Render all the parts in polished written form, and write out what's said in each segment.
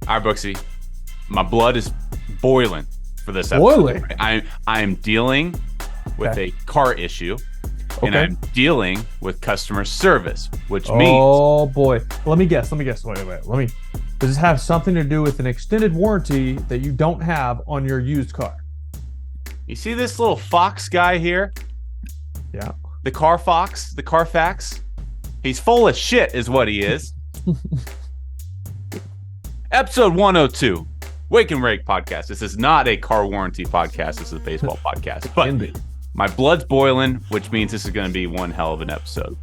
All right, Brooksy, my blood is boiling for this episode. Boiling? I am dealing with a car issue, and I'm dealing with customer service, which means... Oh, boy. Let me guess. Wait. Does this have something to do with an extended warranty that you don't have on your used car? You see this little fox guy here? Yeah. The car fox, the Carfax? He's full of shit is what he is. Episode 102, Wake and Rake Podcast. This is not a car warranty podcast. This is a baseball podcast. But my blood's boiling, which means this is going to be one hell of an episode.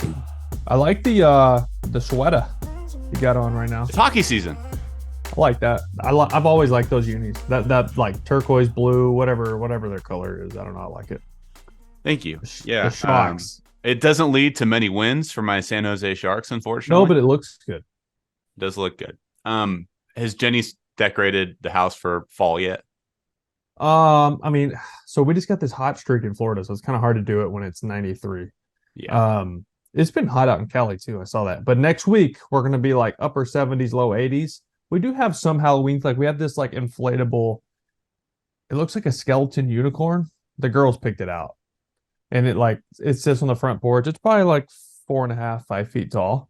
I like the sweater you got on right now. It's hockey season. I like that. I've always liked those unis. That like turquoise blue, whatever their color is. I don't know. I like it. Thank you. Yeah. The Sharks. It doesn't lead to many wins for my San Jose Sharks, unfortunately. No, but it looks good. It does look good. Has Jenny decorated the house for fall yet? I mean, so we just got this hot streak in Florida, so it's kind of hard to do it when it's 93. Yeah. It's been hot out in Cali too. I saw that. But next week we're gonna be like upper 70s, low 80s. We do have some Halloween, like we have this like inflatable. It looks like a skeleton unicorn. The girls picked it out, and it sits on the front porch. It's probably like 4.5, 5 feet tall,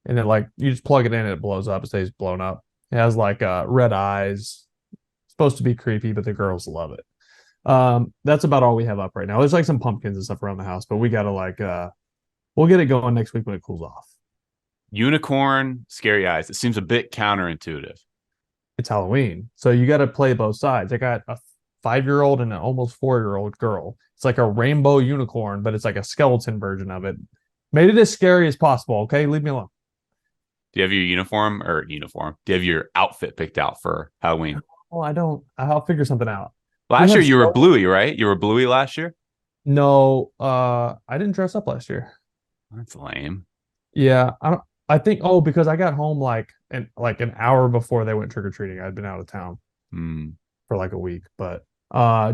and it like you just plug it in and it blows up. It stays blown up. It has like red eyes. It's supposed to be creepy, but the girls love it. That's about all we have up right now. There's like some pumpkins and stuff around the house, but we gotta we'll get it going next week when it cools off. Unicorn, scary eyes. It seems a bit counterintuitive. It's Halloween, so you got to play both sides. I got a 5-year-old and an almost 4-year-old girl. It's like a rainbow unicorn, but it's like a skeleton version of it. Made it as scary as possible. Okay, leave me alone. Do you have your uniform? Do you have your outfit picked out for Halloween? Well, I don't. I'll figure something out. Last year you were Bluey, right? You were Bluey last year? No, I didn't dress up last year. That's lame. Yeah, I think because I got home like an hour before they went trick or treating. I'd been out of town for like a week, but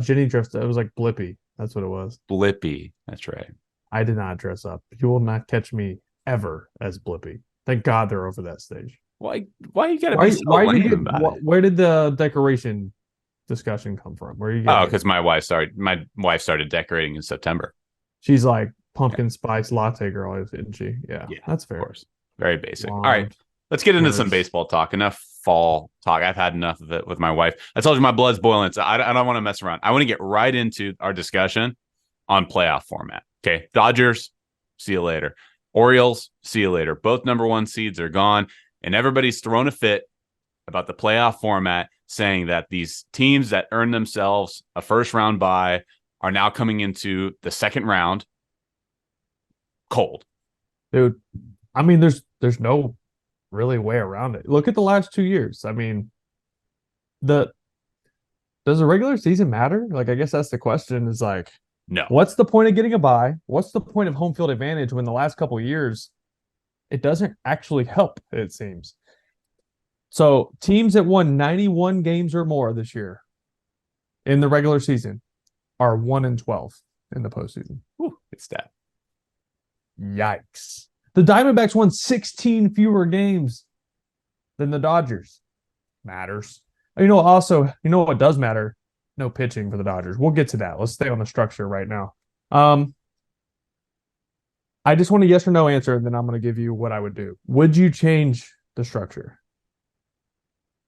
Jenny dressed. It was like Blippi. That's what it was. Blippi. That's right. I did not dress up. You will not catch me ever as Blippi. Thank God they're over that stage. Why you gotta be so lame about it? Where did the decoration discussion come from? Where you? Because my wife started decorating in September. She's like pumpkin spice latte girl, isn't she? Yeah, that's fair. Of course. Very basic. All right, let's get into some baseball talk. Enough fall talk. I've had enough of it with my wife. I told you my blood's boiling. So I don't want to mess around. I want to get right into our discussion on playoff format. Okay, Dodgers, see you later. Orioles, see you later. Both number 1 seeds are gone, and everybody's thrown a fit about the playoff format, saying that these teams that earn themselves a first-round bye are now coming into the second round cold. Dude, I mean, there's no really way around it. Look at the last 2 years. I mean, does the regular season matter? Like, I guess that's the question. Is like, no. What's the point of getting a bye? What's the point of home field advantage when the last couple of years it doesn't actually help, it seems. So teams that won 91 games or more this year in the regular season are 1-12 in the postseason. Ooh, good stat. Yikes. The Diamondbacks won 16 fewer games than the Dodgers. Matters. You know what does matter? No pitching for the Dodgers. We'll get to that. Let's stay on the structure right now. I just want a yes or no answer, and then I'm going to give you what I would do. Would you change the structure?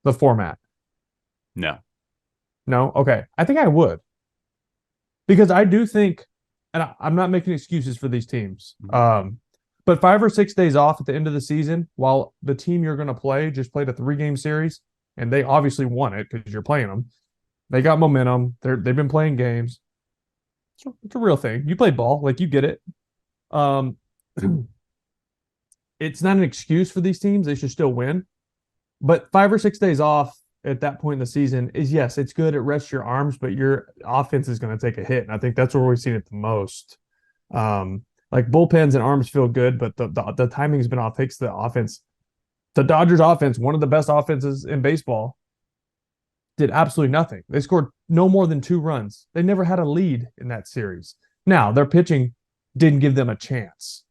The format? No. No? Okay. I think I would. Because I do think, and I'm not making excuses for these teams, but 5 or 6 days off at the end of the season, while the team you're going to play just played a 3-game series, and they obviously won it because you're playing them. They got momentum. They've been playing games. It's a real thing. You play ball, like you get it. It's not an excuse for these teams. They should still win. But 5 or 6 days off at that point in the season is, yes, it's good. It rests your arms, but your offense is going to take a hit. And I think that's where we've seen it the most. Like bullpens and arms feel good, but the timing's been off. Takes the offense. The Dodgers offense, one of the best offenses in baseball, did absolutely nothing. They scored no more than 2 runs. They never had a lead in that series. Now, their pitching didn't give them a chance.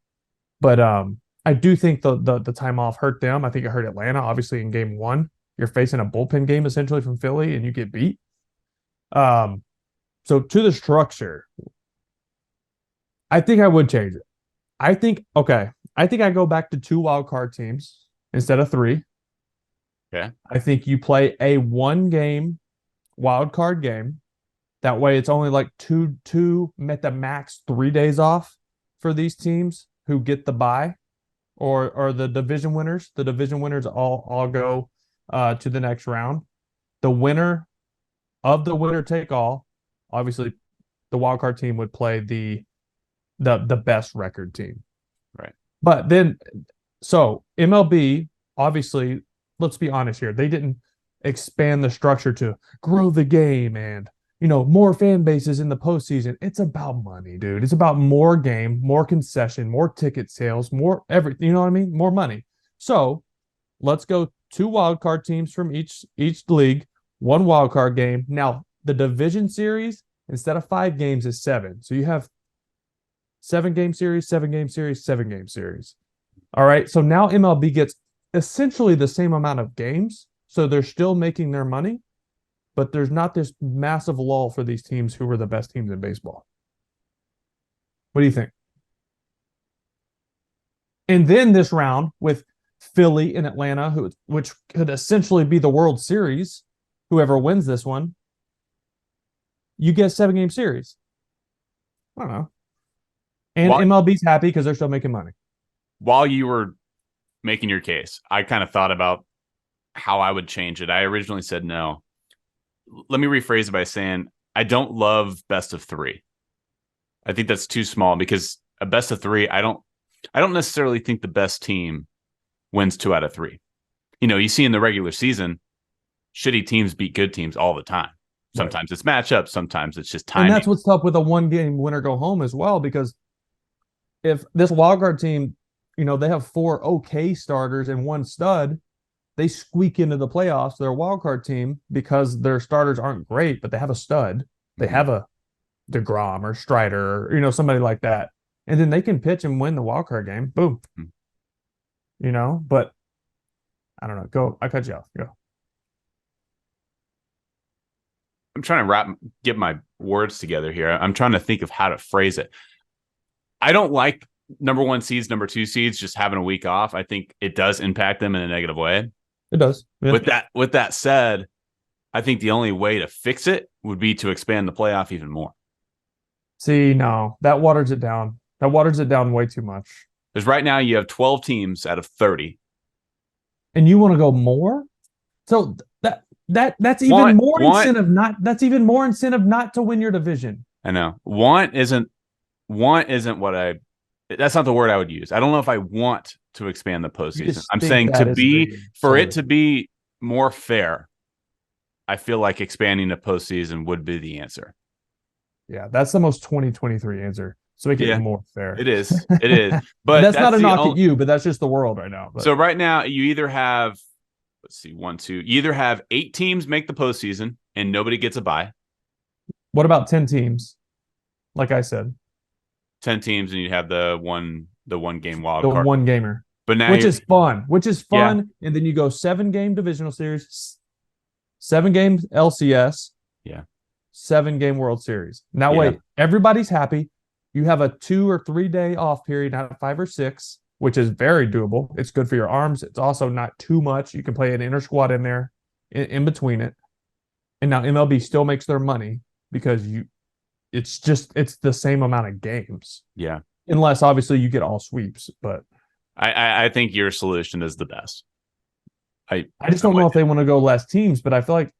But I do think the time off hurt them. I think it hurt Atlanta, obviously, in game 1. you're facing a bullpen game essentially from Philly and you get beat. So to the structure, I think I would change it. I think I go back to 2 wild card teams instead of 3. Okay. I think you play a 1-game wild card game. That way it's only like two at the max 3 days off for these teams who get the bye or the division winners. The division winners all go to the next round. The winner of the winner take all, obviously the wild card team would play the best record team. Right. But then so MLB, obviously, let's be honest here, they didn't expand the structure to grow the game and more fan bases in the postseason. It's about money, dude. It's about more game, more concession, more ticket sales, more everything. You know what I mean? More money. So let's go 2 wild card teams from each league, 1 wild card game. Now the division series, instead of 5 games, is 7. So you have 7-game series, 7-game series, 7-game series. All right. So now MLB gets essentially the same amount of games. So they're still making their money, but there's not this massive lull for these teams who were the best teams in baseball. What do you think? And then this round with Philly and Atlanta, which could essentially be the World Series, whoever wins this one, you get a 7-game series. I don't know. And MLB's happy because they're still making money. While you were making your case, I kind of thought about how I would change it. I originally said no. Let me rephrase it by saying I don't love best of 3. I think that's too small because a best of 3, I don't necessarily think the best team wins 2 out of 3. You see in the regular season, shitty teams beat good teams all the time. Sometimes it's matchups, sometimes it's just timing. And that's what's tough with a 1-game winner go home as well, because if this wildcard team, they have 4 okay starters and 1 stud, they squeak into the playoffs. They're a wildcard team because their starters aren't great, but they have a stud. They have a DeGrom or Strider or, somebody like that. And then they can pitch and win the wildcard game. Boom. But I don't know. Go. I cut you off. Go. I'm trying to get my words together here. I'm trying to think of how to phrase it. I don't like number 1 seeds, number 2 seeds just having a week off. I think it does impact them in a negative way. It does. Yeah. With that said, I think the only way to fix it would be to expand the playoff even more. See, no, that waters it down. That waters it down way too much. Because right now you have 12 teams out of 30. And you want to go more? So that's even more incentive not to win your division. I know. Want isn't what that's not the word I would use. I don't know if I want to expand the postseason. I'm saying it to be more fair. I feel like expanding the postseason would be the answer. Yeah, that's the most 2023 answer. So make it more fair. It is. But that's not a knock at you, but that's just the world right now. But. So right now you either have, you either have 8 teams make the postseason and nobody gets a bye. What about 10 teams? Like I said. 10 teams and you have the one game wild card. The 1 gamer. But now which is fun. Yeah. And then you go 7-game divisional series, 7-game LCS. Yeah. 7-game World Series. That way everybody's happy. You have a 2 or 3 day off period, not 5 or 6, which is very doable. It's good for your arms. It's also not too much. You can play an inter squad in there in between it. And now MLB still makes their money because it's the same amount of games. Yeah. Unless obviously you get all sweeps, but I think your solution is the best. I just don't know if they want to go less teams, but I feel like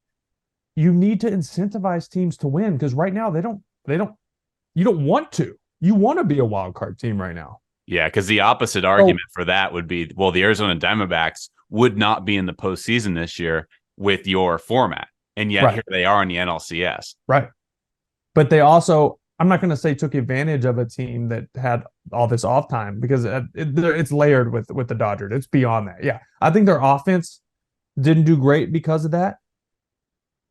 you need to incentivize teams to win because right now you don't want to. You want to be a wild card team right now. Yeah, because the opposite argument for that would be, well, the Arizona Diamondbacks would not be in the postseason this year with your format. And yet here they are in the NLCS. Right. But they also, I'm not going to say took advantage of a team that had all this off time because it's layered with the Dodgers. It's beyond that. Yeah. I think their offense didn't do great because of that.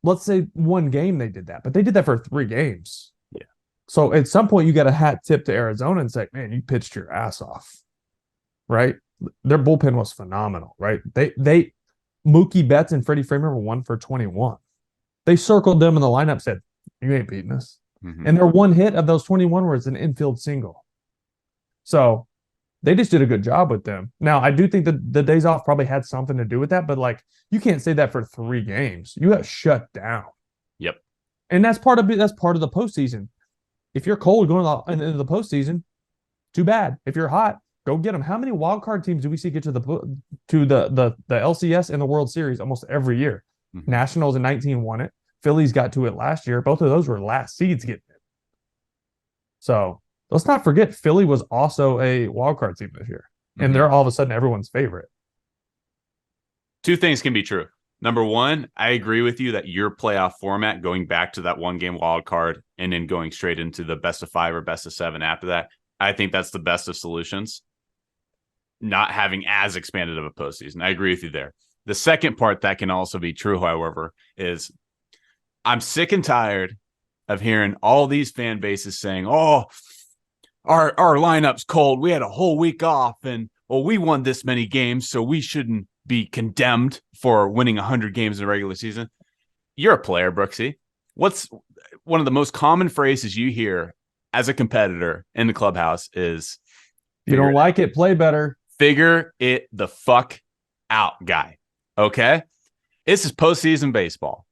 Let's say 1 game they did that, but they did that for 3 games. Yeah. So at some point you got a hat tip to Arizona and say, man, you pitched your ass off. Right. Their bullpen was phenomenal. Right. They Mookie Betts and Freddie Freeman were 1 for 21. They circled them in the lineup, said, "You ain't beating us." Mm-hmm. And their one hit of those 21 was an infield single. So they just did a good job with them. Now, I do think that the days off probably had something to do with that, but like you can't say that for 3 games. You got shut down. Yep. And that's part of the postseason. If you're cold going into the postseason, too bad. If you're hot, go get them. How many wild card teams do we see get to the LCS and the World Series almost every year? Mm-hmm. Nationals in 19 won it. Phillies got to it last year. Both of those were last seeds getting it. So let's not forget Philly was also a wild card team this year. Mm-hmm. And they're all of a sudden everyone's favorite. 2 things can be true. Number one, I agree with you that your playoff format, going back to that 1-game wild card and then going straight into the best of 5 or best of 7 after that, I think that's the best of solutions. Not having as expanded of a postseason. I agree with you there. The second part that can also be true, however, is I'm sick and tired of hearing all these fan bases saying, "Oh, our lineup's cold. We had a whole week off, and we won this many games, so we shouldn't be condemned for winning 100 games in the regular season." You're a player, Brooksy. What's one of the most common phrases you hear as a competitor in the clubhouse is, "You don't like it, play better. Figure it the fuck out, guy." Okay? This is postseason baseball.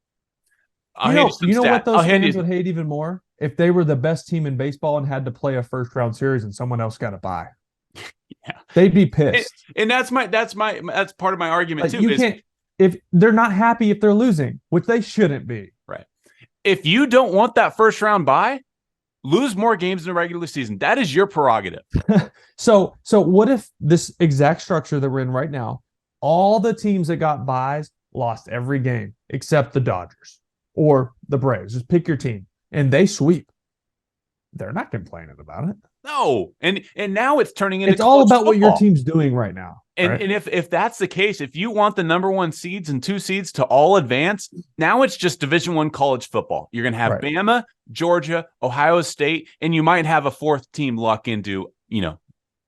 You know what those fans would hate even more? If they were the best team in baseball and had to play a first-round series and someone else got a bye. Yeah. They'd be pissed. And that's part of my argument too. If they're not happy if they're losing, which they shouldn't be. Right. If you don't want that first round bye, lose more games in the regular season. That is your prerogative. So what if this exact structure that we're in right now, all the teams that got byes lost every game except the Dodgers or the Braves? Just pick your team and they sweep. They're not complaining about it. No. And now it's turning into, it's all about football. What your team's doing right now. And, right? and if that's the case, if you want the number 1 seeds and 2 seeds to all advance, now it's just Division I college football. You're going to have Bama, Georgia, Ohio State, and you might have a 4th team luck into,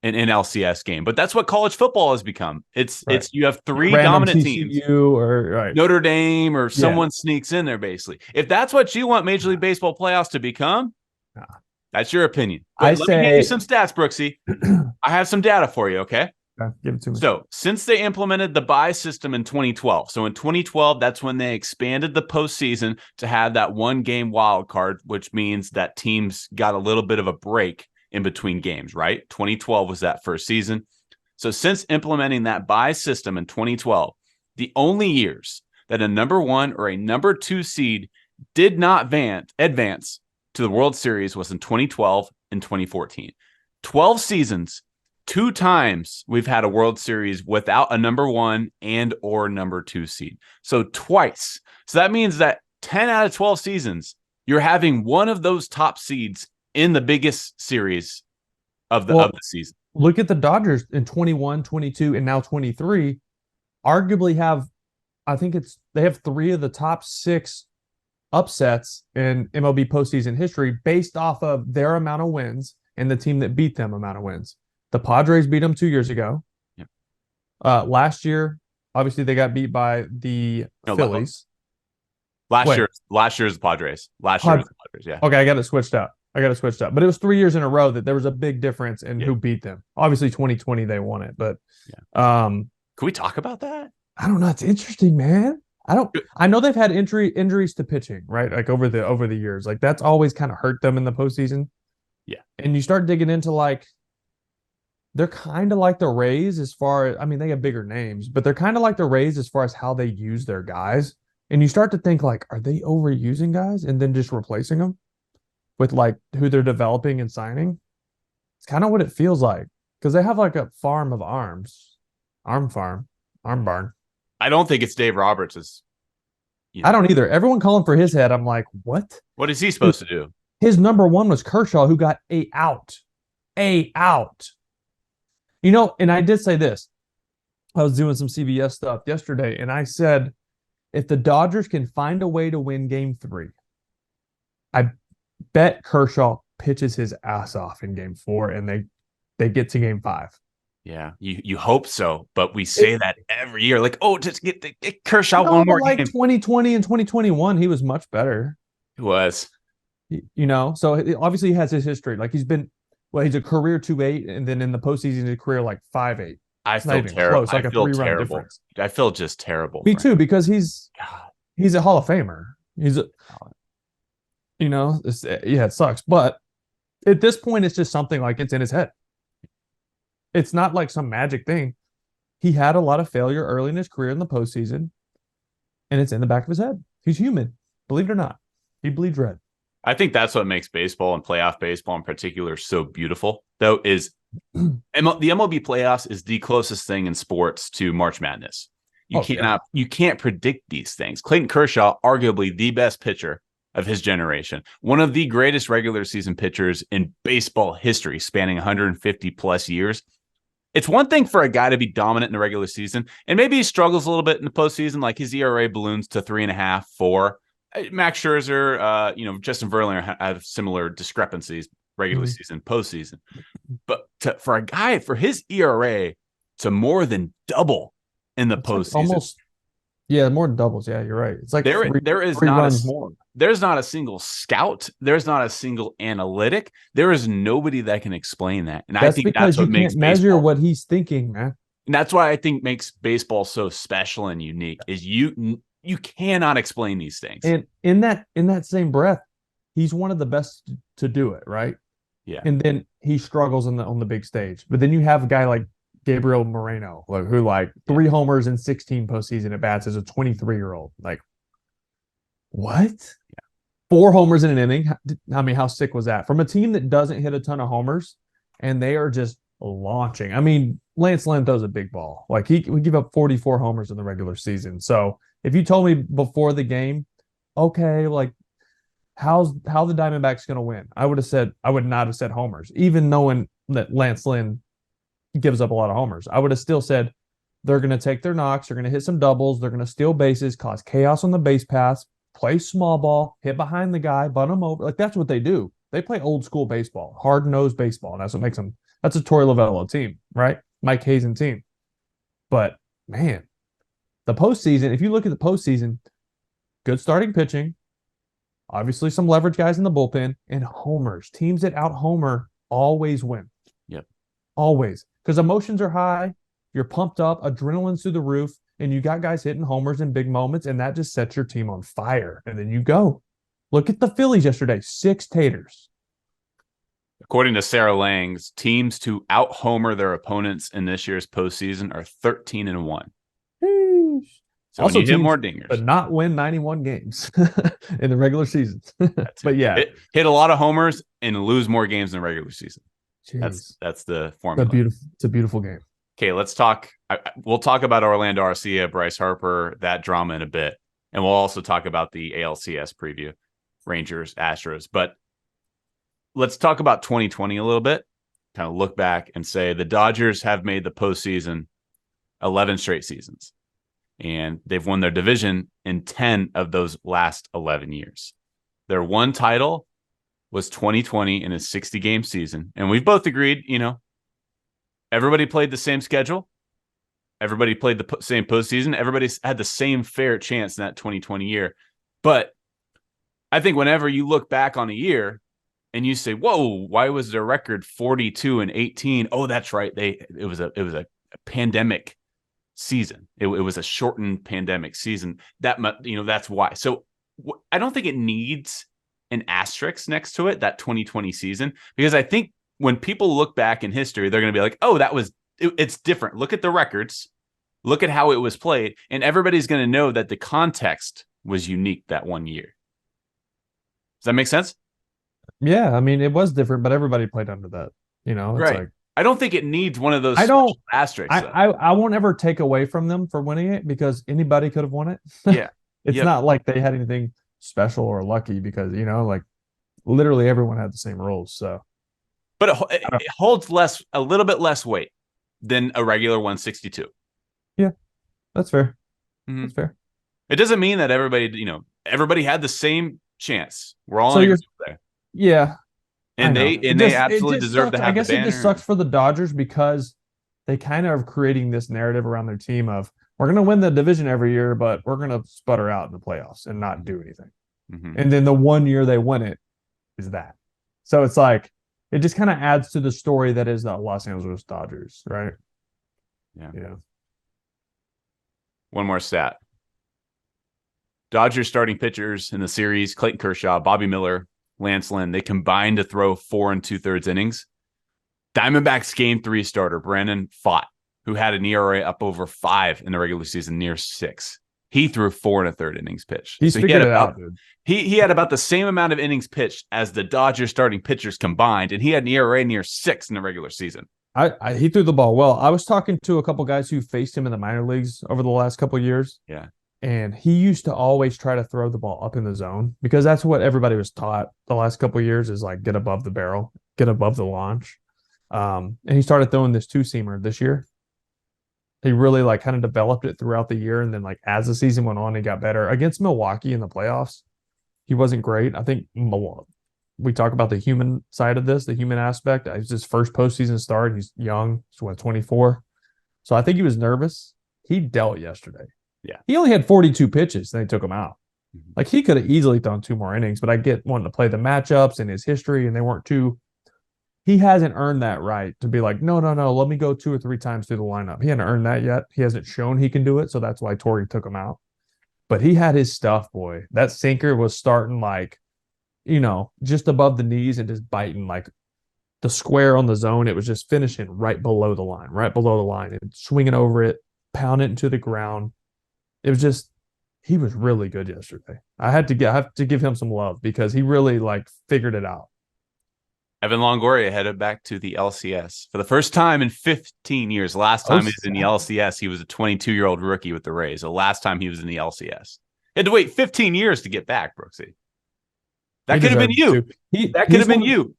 an LCS game. But that's what college football has become. It's you have 3 random dominant TCU teams. Or Notre Dame or someone sneaks in there, basically. If that's what you want Major League Baseball playoffs to become, that's your opinion. Let me give you some stats, Brooksy. I have some data for you, okay? Give it to me. So, since they implemented the bye system in 2012, so in 2012, that's when they expanded the postseason to have that 1-game wild card, which means that teams got a little bit of a break in between games, right? 2012 was that first season. So, since implementing that bye system in 2012, the only years that a number 1 or a number 2 seed did not advance to the World Series was in 2012 and 2014. 12 seasons. 2 times we've had a World Series without a number 1 and or number 2 seed. So twice. So that means that 10 out of 12 seasons, you're having one of those top seeds in the biggest series of the season. Look at the Dodgers in 21, 22, and now 23. Arguably they have 3 of the top 6 upsets in MLB postseason history based off of their amount of wins and the team that beat them amount of wins. The Padres beat them 2 years ago. Yep. Last year, obviously, they got beat by the Phillies. Last year is the Padres. Last year was the Padres, yeah. Okay, I got it switched up. But it was 3 years in a row that there was a big difference in who beat them. Obviously, 2020, they won it. But can we talk about that? I don't know. It's interesting, man. I know they've had injuries to pitching, right? Like over the years. Like that's always kind of hurt them in the postseason. Yeah. And you start digging into they're kind of like the Rays as far as, they have bigger names, but they're kind of like the Rays as far as how they use their guys. And you start to think are they overusing guys and then just replacing them with who they're developing and signing? It's kind of what it feels like because they have a farm of arms, arm barn. I don't think it's Dave Roberts'. I don't either. Everyone calling for his head. I'm like, what? What is he supposed to do? His number 1 was Kershaw, who got a out. And I did say this. I was doing some CBS stuff yesterday, and I said, if the Dodgers can find a way to win Game 3, I bet Kershaw pitches his ass off in Game 4, and they get to Game 5. Yeah, you hope so, but we say that every year, like, oh, just get Kershaw one more like game. 2020 and 2021, he was much better. He was, so obviously he has his history. Like he's a career 2.8, and then in the postseason, his career like 5.8. I feel terrible. Close, like a 3-run difference. I feel just terrible. Me too, because he's a Hall of Famer. It sucks, but at this point, it's just something like it's in his head. It's not like some magic thing. He had a lot of failure early in his career in the postseason, and it's in the back of his head. He's human. Believe it or not, he bleeds red. I think that's what makes baseball and playoff baseball in particular so beautiful, though, is the MLB playoffs is the closest thing in sports to March Madness. You can't predict these things. Clayton Kershaw, arguably the best pitcher of his generation, one of the greatest regular season pitchers in baseball history, spanning 150 plus years. It's one thing for a guy to be dominant in the regular season, and maybe he struggles a little bit in the postseason, like his ERA balloons to 3.5, 4. Max Scherzer, Justin Verlander have similar discrepancies regular season, postseason. But for a guy, for his ERA to more than double in the postseason. Like more than doubles. Yeah, you're right. It's like there's not a single scout. There's not a single analytic. There is nobody that can explain that. And I think that's what makes measure what he's thinking, man. And that's why I think makes baseball so special and unique is you cannot explain these things. And in that same breath, he's one of the best to do it, right? Yeah. And then he struggles on the big stage. But then you have a guy like Gabriel Moreno, who 3 homers in 16 postseason at bats as a 23-year-old. Like, what? Yeah. 4 homers in an inning. I mean, how sick was that? From a team that doesn't hit a ton of homers, and they are just launching. I mean, Lance Lynn throws a big ball. Like, we give up 44 homers in the regular season. So if you told me before the game, okay, like, how the Diamondbacks going to win? I would not have said homers, even knowing that Lance Lynn gives up a lot of homers. I would have still said they're going to take their knocks, they're going to hit some doubles, they're going to steal bases, cause chaos on the base paths, play small ball, hit behind the guy, bunt him over. Like, that's what they do. They play old school baseball, hard-nosed baseball, and that's what makes them. That's a Torey Lovello team, right? Mike Hazen team. But man, the postseason, if you look at the postseason, good starting pitching, obviously some leverage guys in the bullpen, and homers. Teams that out-homer always win. Yep. Always. Because emotions are high, you're pumped up, adrenaline's through the roof, and you got guys hitting homers in big moments, and that just sets your team on fire. And then you go. Look at the Phillies yesterday, 6 taters. According to Sarah Langs, teams to out-homer their opponents in this year's postseason are 13-1. So also, when you hit more dingers, but not win 91 games in the regular season. But yeah, hit a lot of homers and lose more games in the regular season. Jeez. That's the formula. It's a beautiful game. Okay, let's talk. We'll talk about Orlando Arcia-Bryce Harper, that drama in a bit, and we'll also talk about the ALCS preview, Rangers-Astros. But let's talk about 2020 a little bit. Kind of look back and say the Dodgers have made the postseason 11 straight seasons, and they've won their division in 10 of those last 11 years. Their one title was 2020 in a 60-game season. And we've both agreed, everybody played the same schedule. Everybody played the same postseason. Everybody's had the same fair chance in that 2020 year. But I think whenever you look back on a year and you say, whoa, why was their record 42-18? Oh, that's right. It was a pandemic season. It was a shortened pandemic season. That's why. So I don't think it needs an asterisk next to it, that 2020 season, because I think when people look back in history, they're going to be like, oh, it's different. Look at the records, look at how it was played, and everybody's going to know that the context was unique that one year. Does that make sense? Yeah, I mean, it was different, but everybody played under that. It's right. Like, I don't think it needs one of those asterisks. I won't ever take away from them for winning it, because anybody could have won it. Yeah. It's not like they had anything special or lucky, because like literally everyone had the same rules. So, but it holds a little bit less weight than a regular 162. Yeah, that's fair. Mm-hmm. That's fair. It doesn't mean that everybody had the same chance. We're all there. Yeah, and they absolutely deserve to have. I guess the banner. It just sucks for the Dodgers, because they kind of are creating this narrative around their team of, we're going to win the division every year, but we're going to sputter out in the playoffs and not do anything. And then the one year they win it is that. So it's like, it just kind of adds to the story that is the Los Angeles Dodgers, right? Yeah. One more stat. Dodgers starting pitchers in the series, Clayton Kershaw, Bobby Miller, Lance Lynn, they combined to throw 4 2/3 innings. Diamondbacks game 3 starter, Brandon Pfaadt, who had an ERA up over 5 in the regular season, near 6. He threw 4 1/3 innings pitched. He's figured it out, dude. He had about the same amount of innings pitched as the Dodgers starting pitchers combined, and he had an ERA near 6 in the regular season. He threw the ball well. I was talking to a couple guys who faced him in the minor leagues over the last couple of years. Yeah. And he used to always try to throw the ball up in the zone because that's what everybody was taught the last couple of years is like get above the barrel, get above the launch. And he started throwing this 2-seamer this year. He really like kind of developed it throughout the year. And then like as the season went on, he got better. Against Milwaukee in the playoffs, he wasn't great. I think we talk about the human side of this, the human aspect. It was his first postseason start. He's young. He's 24. So I think he was nervous. He dealt yesterday. Yeah. He only had 42 pitches, and they took him out. Like he could have easily thrown 2 more innings, but I get wanting to play the matchups and his history, and they weren't too. He hasn't earned that right to be like, no, let me go 2 or 3 times through the lineup. He hasn't earned that yet. He hasn't shown he can do it, so that's why Torrey took him out. But he had his stuff, boy. That sinker was starting like, just above the knees and just biting like the square on the zone. It was just finishing right below the line, and swinging over it, pound it into the ground. It was just, he was really good yesterday. I have to give him some love because he really like figured it out. Evan Longoria headed back to the LCS for the first time in 15 years. Last time he was in the LCS, he was a 22-year-old rookie with the Rays. The last time he was in the LCS. He had to wait 15 years to get back, Brooksy. That could have been you. That could have been you.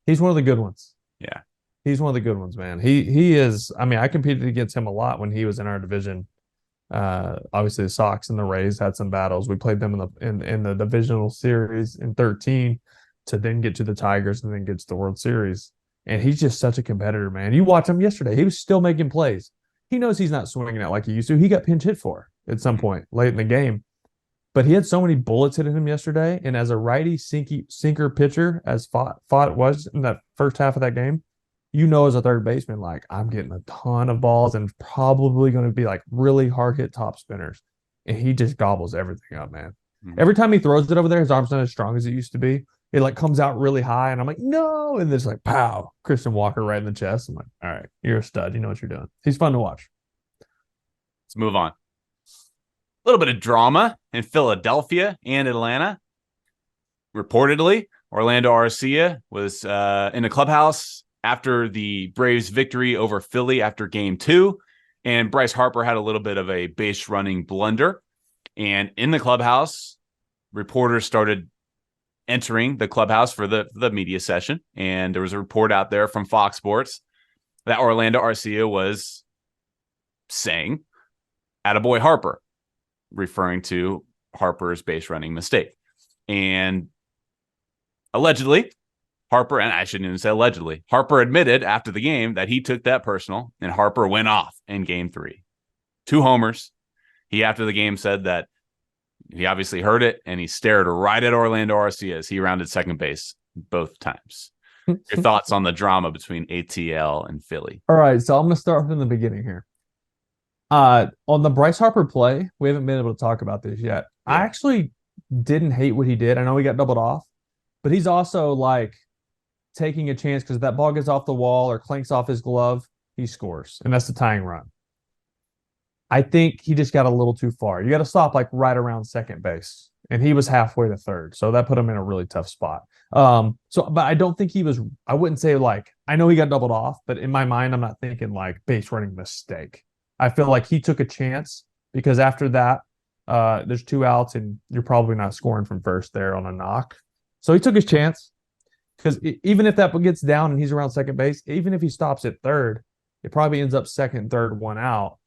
He's one of the good ones. Yeah. He's one of the good ones, man. He is. I mean, I competed against him a lot when he was in our division. Obviously the Sox and the Rays had some battles. We played them in the divisional series in 13 to then get to the Tigers and then get to the World Series. And he's just such a competitor, man. You watch him yesterday. He was still making plays. He knows he's not swinging it like he used to. He got pinch hit for at some point late in the game. But he had so many bullets hitting him yesterday. And as a righty sinker pitcher, as Pfaadt was in that first half of that game, as a third baseman, like, I'm getting a ton of balls and probably going to be like really hard hit top spinners. And he just gobbles everything up, man. Every time he throws it over there, his arm's not as strong as it used to be. It like comes out really high, and I'm like, no. And there's like, pow, Christian Walker right in the chest. I'm like, all right, you're a stud. You know what you're doing. He's fun to watch. Let's move on. A little bit of drama in Philadelphia and Atlanta. Reportedly, Orlando Arcia was in the clubhouse after the Braves' victory over Philly after Game 2, and Bryce Harper had a little bit of a base running blunder. And in the clubhouse, reporters started entering the clubhouse for the media session, and there was a report out there from Fox Sports that Orlando Arcia was saying, "Attaboy Harper," referring to Harper's base running mistake. And allegedly, Harper, and I shouldn't even say allegedly, Harper admitted after the game that he took that personal, and Harper went off in Game 3. 2 homers. He, after the game, said that he obviously heard it, and he stared right at Orlando Arcia as he rounded second base both times. Your thoughts on the drama between ATL and Philly? All right, so I'm going to start from the beginning here. On the Bryce Harper play, we haven't been able to talk about this yet. Yeah. I actually didn't hate what he did. I know he got doubled off, but he's also like taking a chance because if that ball gets off the wall or clanks off his glove, he scores, and that's the tying run. I think he just got a little too far. You got to stop like right around second base, and he was halfway to third, so that put him in a really tough spot. But I don't think he was. I wouldn't say like, I know he got doubled off, but in my mind, I'm not thinking like base running mistake. I feel like he took a chance because after that, there's 2 outs, and you're probably not scoring from first there on a knock. So he took his chance because even if that gets down and he's around second base, even if he stops at third, it probably ends up second, third, 1 out.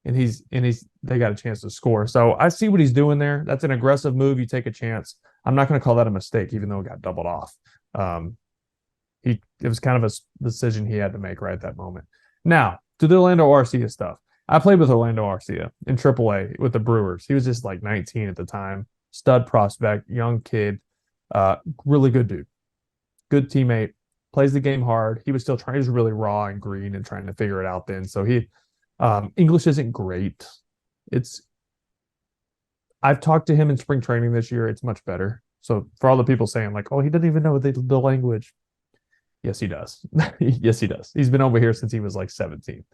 And they got a chance to score. So I see what he's doing there. That's an aggressive move. You take a chance. I'm not going to call that a mistake, even though it got doubled off. It was kind of a decision he had to make right at that moment. Now, to the Orlando Arcia stuff. I played with Orlando Arcia in AAA with the Brewers. He was just like 19 at the time. Stud prospect, young kid, really good dude. Good teammate, plays the game hard. He was still trying, he was really raw and green and trying to figure it out then. So English isn't great. I've talked to him in spring training this year. It's much better. So for all the people saying like, oh, he doesn't even know the language. Yes, he does. Yes, he does. He's been over here since he was like 17.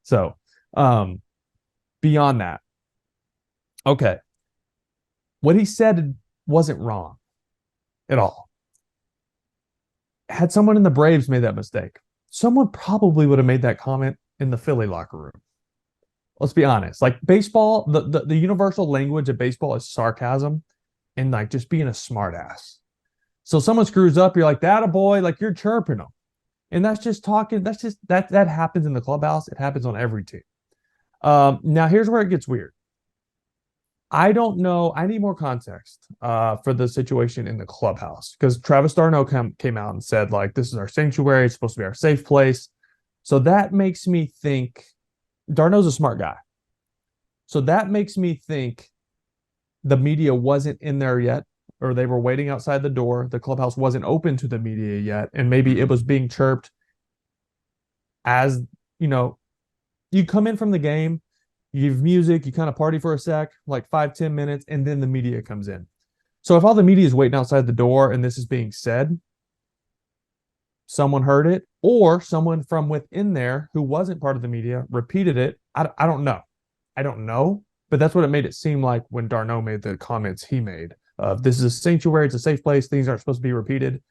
So beyond that, okay. What he said wasn't wrong at all. Had someone in the Braves made that mistake, someone probably would have made that comment in the Philly locker room. Let's be honest. Like baseball, the universal language of baseball is sarcasm and like just being a smartass. So someone screws up, you're like, that a boy, like you're chirping them. And that's just talking. That's just that happens in the clubhouse. It happens on every team. Now here's where it gets weird. I don't know. I need more context for the situation in the clubhouse because Travis d'Arnaud came out and said, like, this is our sanctuary. It's supposed to be our safe place. So that makes me think d'Arnaud's a smart guy. So that makes me think the media wasn't in there yet, or they were waiting outside the door. The clubhouse wasn't open to the media yet. And maybe it was being chirped as, you know, you come in from the game, you have music, you kind of party for a sec, like 5-10 minutes, and then the media comes in. So if all the media is waiting outside the door and this is being said, someone heard it, or someone from within there who wasn't part of the media repeated it. I don't know. I don't know, but that's what it made it seem like when d'Arnaud made the comments he made. This is a sanctuary, it's a safe place, things aren't supposed to be repeated.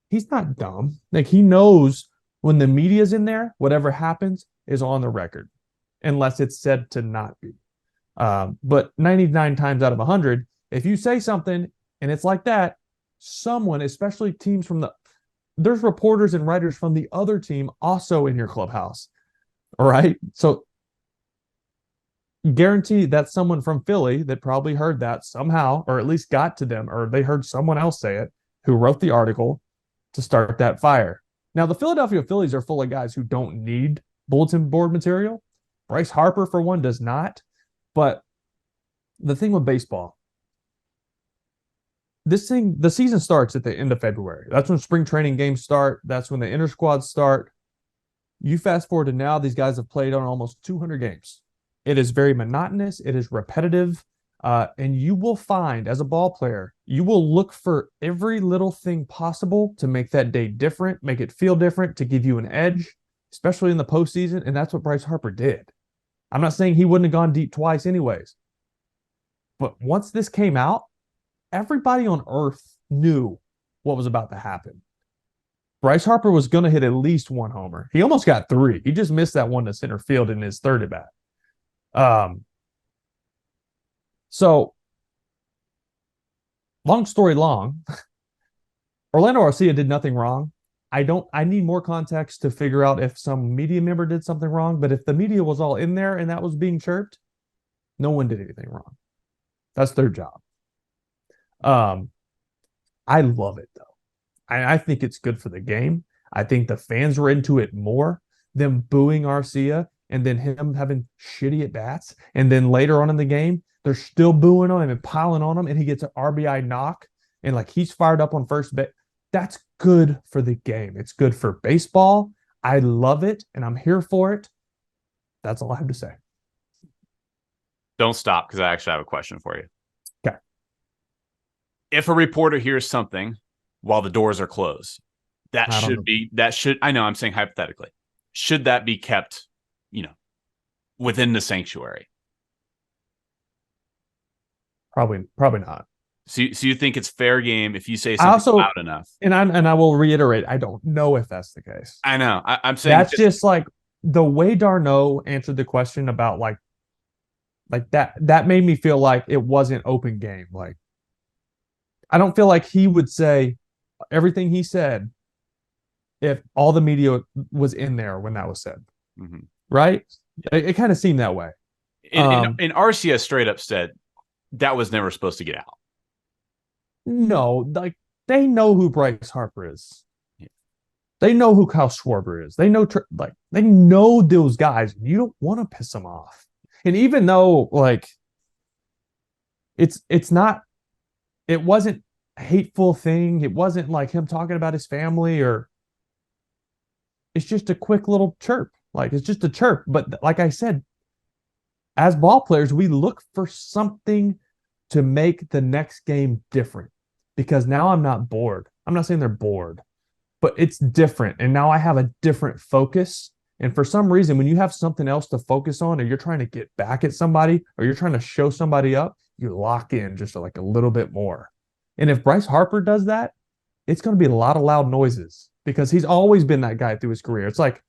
He's not dumb. Like he knows when the media's in there, whatever happens is on the record, unless it's said to not be. But 99 times out of 100, if you say something and it's like that, someone, especially teams there's reporters and writers from the other team also in your clubhouse. All right. So guarantee that's someone from Philly that probably heard that somehow, or at least got to them, or they heard someone else say it who wrote the article to start that fire. Now, the Philadelphia Phillies are full of guys who don't need bulletin board material. Bryce Harper, for one, does not. But the thing with baseball, the season starts at the end of February. That's when spring training games start. That's when the inter squads start. You fast forward to now, these guys have played on almost 200 games. It is very monotonous. It is repetitive. And you will find, as a ball player, you will look for every little thing possible to make that day different, make it feel different, to give you an edge, especially in the postseason. And that's what Bryce Harper did. I'm not saying he wouldn't have gone deep twice anyways. But once this came out, everybody on earth knew what was about to happen. Bryce Harper was going to hit at least one homer. He almost got 3. He just missed that one to center field in his third at bat. So, long story long, Orlando Arcia did nothing wrong. I need more context to figure out if some media member did something wrong, but if the media was all in there and that was being chirped, no one did anything wrong. That's their job. I love it though. I think it's good for the game. I think the fans were into it more. Them booing Arcia and then him having shitty at bats. And then later on in the game, they're still booing on him and piling on him, and he gets an RBI knock and like he's fired up on first base. That's good for the game. It's good for baseball. I love it and I'm here for it. That's all I have to say. Don't stop, because I actually have a question for you. Okay. If a reporter hears something while the doors are closed, I know I'm saying hypothetically, should that be kept, within the sanctuary? Probably not. So you think it's fair game if you say something loud enough? And I will reiterate, I don't know if that's the case. I know. I'm saying that's just like the way d'Arnaud answered the question about like that made me feel like it wasn't open game. Like I don't feel like he would say everything he said if all the media was in there when that was said. Mm-hmm. Right? It kind of seemed that way. And Arcia straight up said that was never supposed to get out. No, like they know who Bryce Harper is. Yeah. They know who Kyle Schwarber is. They know they know those guys. You don't want to piss them off. And even though like it's not, it wasn't a hateful thing. It wasn't like him talking about his family, or it's just a quick little chirp. Like it's just a chirp. But like I said, as ball players, we look for something to make the next game different, because now I'm not bored. I'm not saying they're bored, but it's different. And now I have a different focus. And for some reason, when you have something else to focus on, or you're trying to get back at somebody, or you're trying to show somebody up, you lock in just like a little bit more. And if Bryce Harper does that, it's going to be a lot of loud noises, because he's always been that guy through his career. It's like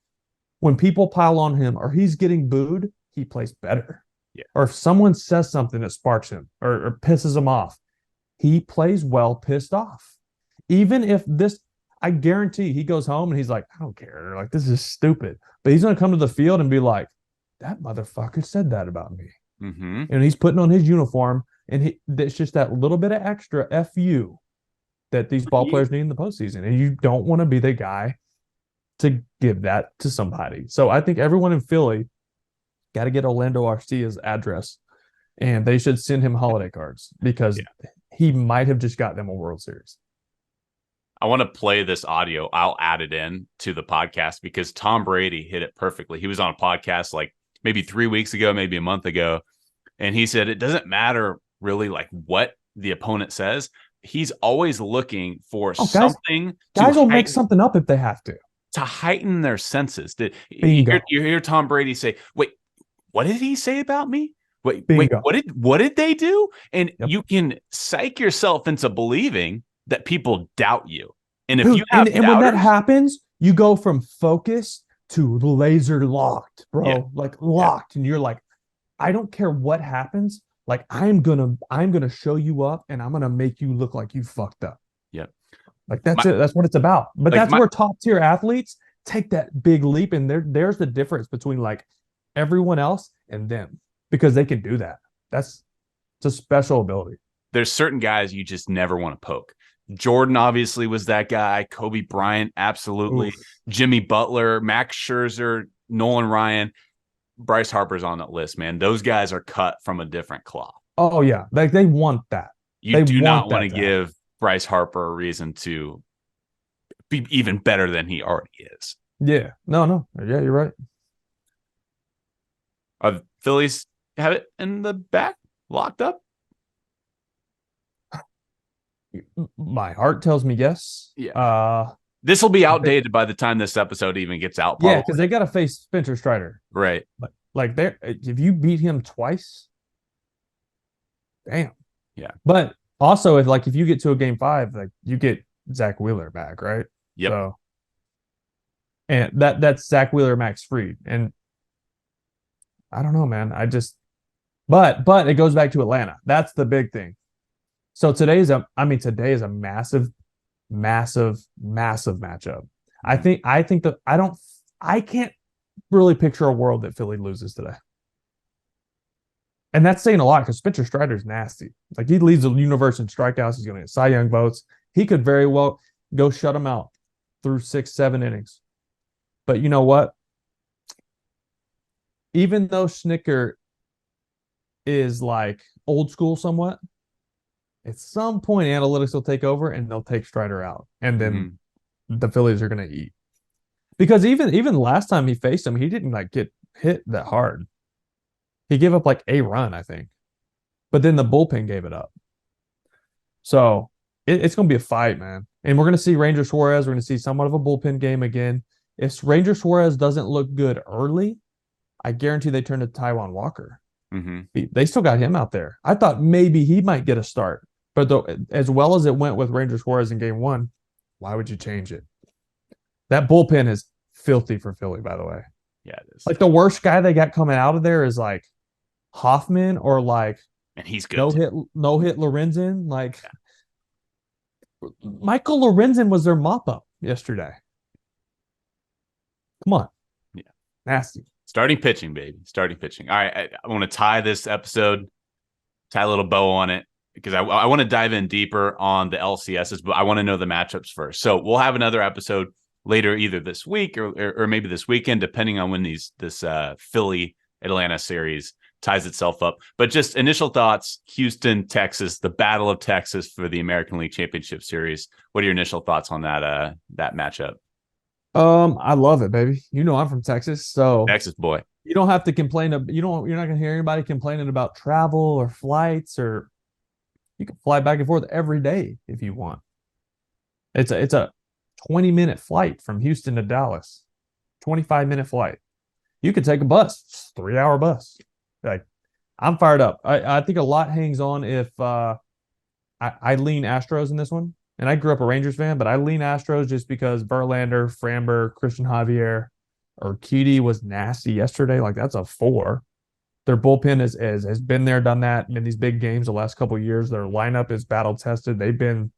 when people pile on him or he's getting booed, he plays better. Yeah. Or if someone says something that sparks him or pisses him off, he plays well pissed off. Even if this, I guarantee he goes home and he's like, I don't care. Like, this is stupid. But he's going to come to the field and be like, that motherfucker said that about me. Mm-hmm. And he's putting on his uniform, and it's just that little bit of extra FU that these ball players need in the postseason. And you don't want to be the guy to give that to somebody. So I think everyone in Philly got to get Orlando Arcia's address, and they should send him holiday cards, because he might have just got them a World Series. I want to play this audio. I'll add it in to the podcast, because Tom Brady hit it perfectly. He was on a podcast like maybe 3 weeks ago, maybe a month ago. And he said, it doesn't matter really like what the opponent says. He's always looking for something. Guys will make something up if they have to heighten their senses. You hear Tom Brady say, wait, what did he say about me? Wait, what did they do? And you can psych yourself into believing that people doubt you. And if you have and when that happens, you go from focused to laser locked, bro. Yeah. Like locked. And you're like, I don't care what happens. Like I'm gonna show you up, and I'm gonna make you look like you fucked up. Yep. Like that's it. That's what it's about. But like that's where top tier athletes take that big leap. And there's the difference between like everyone else and them, because they can do that. It's a special ability. There's certain guys you just never want to poke. Jordan obviously was that guy. Kobe Bryant, absolutely. Oof. Jimmy Butler, Max Scherzer, Nolan Ryan, Bryce Harper's on that list, man. Those guys are cut from a different cloth. Oh, yeah. Like they want that. You do not want to give Bryce Harper a reason to be even better than he already is. Yeah. No. Yeah, you're right. Phillies have it in the back, locked up? My heart tells me yes. Yeah. This will be outdated by the time this episode even gets out. Probably. Yeah, because they got to face Spencer Strider. Right. Like if you beat him twice, damn. Yeah. But also, if you get to a game 5, like you get Zach Wheeler back, right? Yep. So, and that's Zach Wheeler, Max Fried, and I don't know, man. But it goes back to Atlanta. That's the big thing. So today is a massive matchup. I can't really picture a world that Philly loses today. And that's saying a lot, because Spencer Strider's nasty. Like he leads the universe in strikeouts. He's going to get Cy Young votes. He could very well go shut him out through 6-7 innings. But you know what? Even though Schnicker is like old school somewhat, at some point analytics will take over and they'll take Strider out. And then the Phillies are going to eat. Because even last time he faced him, he didn't like get hit that hard. He gave up like a run, I think. But then the bullpen gave it up. So it's going to be a fight, man. And we're going to see Ranger Suarez. We're going to see somewhat of a bullpen game again. If Ranger Suarez doesn't look good early, I guarantee they turn to Taijuan Walker. Mm-hmm. They still got him out there. I thought maybe he might get a start. But as well as it went with Ranger Suarez in game 1, why would you change it? That bullpen is filthy for Philly, by the way. Yeah, it is. Like the worst guy they got coming out of there is like Hoffman, or like, and he's good. No hit Lorenzen. Like Michael Lorenzen was their mop up yesterday. Come on. Yeah. Nasty. Starting pitching, baby. Starting pitching. All right. I want to tie this episode, tie a little bow on it, because I want to dive in deeper on the LCSs, but I want to know the matchups first. So we'll have another episode later either this week or maybe this weekend, depending on when this Philly Atlanta series ties itself up. But just initial thoughts: Houston, Texas, the Battle of Texas for the American League Championship Series. What are your initial thoughts on that matchup? I love it, baby. You know I'm from Texas, so Texas boy. You don't have to complain. You're not going to hear anybody complaining about travel or flights, or you can fly back and forth every day if you want. It's a 20-minute flight from Houston to Dallas, 25-minute flight. You could take a bus, 3-hour bus. Like, I'm fired up. I think a lot hangs on if I lean Astros in this one. And I grew up a Rangers fan, but I lean Astros just because Verlander, Framber, Christian Javier, Urquidy was nasty yesterday. Like, that's a 4. Their bullpen has been there, done that in these big games the last couple of years. Their lineup is battle tested. They've been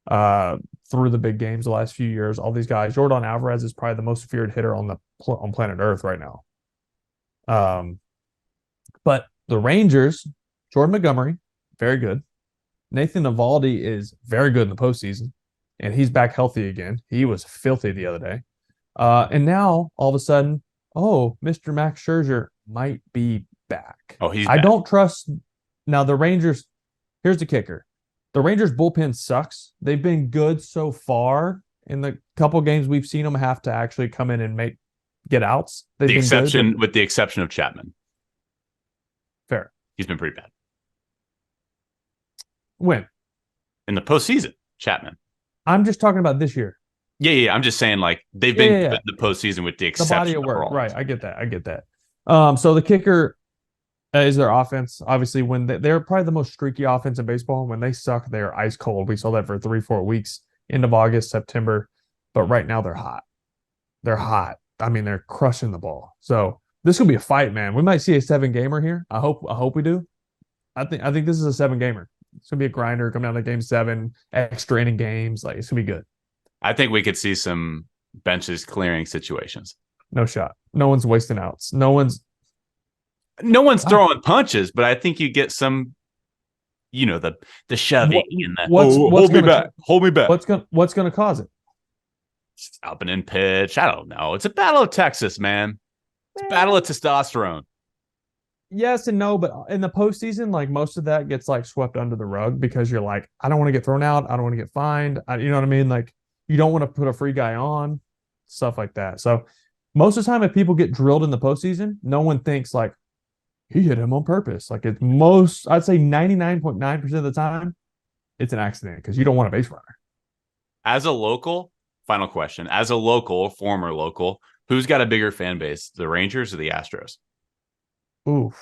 through the big games the last few years. All these guys. Jordan Alvarez is probably the most feared hitter on planet Earth right now. But the Rangers, Jordan Montgomery, very good. Nathan Eovaldi is very good in the postseason, and he's back healthy again. He was filthy the other day. And now, all of a sudden, Mr. Max Scherzer might be back. Oh, he's I back. don't trust. Now, the Rangers, here's the kicker. The Rangers bullpen sucks. They've been good so far. In the couple games we've seen them have to actually come in and get outs. With the exception of Chapman. Fair. He's been pretty bad. When? In the postseason, Chapman. I'm just talking about this year. Yeah. I'm just saying, like, they've been good in the postseason with the exception the body of work. Orioles. Right. I get that. So the kicker is their offense. Obviously, when they're probably the most streaky offense in baseball. When they suck, they're ice cold. We saw that for 3-4 weeks, end of August, September. But right now, they're hot. They're crushing the ball. So this will be a fight, man. We might see a 7-gamer here. I hope we do. I think this is a 7-gamer. It's gonna be a grinder coming down to game 7, extra inning games. Like, it's gonna be good. I think we could see some benches clearing situations. No shot. No one's wasting outs. No one's throwing punches, but I think you get some, the shoving and the hold me back. What's gonna cause it? Stopping in pitch. I don't know. It's a battle of Texas, man. It's a battle of testosterone. Yes and no, but in the postseason, like, most of that gets like swept under the rug because you're like, I don't want to get thrown out. I don't want to get fined. You know what I mean? Like, you don't want to put a free guy on, stuff like that. So most of the time, if people get drilled in the postseason, no one thinks like he hit him on purpose. Like, I'd say 99.9% of the time, it's an accident because you don't want a base runner. As a local, final question. As a local, former local, who's got a bigger fan base, the Rangers or the Astros? Oof.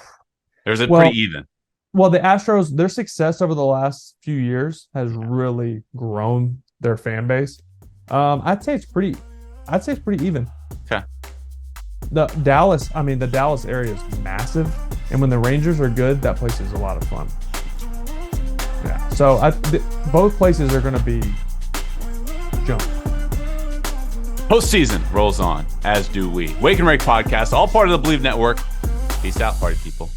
There's pretty even. Well, the Astros, their success over the last few years has really grown their fan base. I'd say it's pretty even. Okay. The Dallas area is massive, and when the Rangers are good, that place is a lot of fun. Yeah. So both places are going to be jumping. Postseason rolls on, as do we. Wake and Rake Podcast, all part of the Believe Network. Peace out, party people.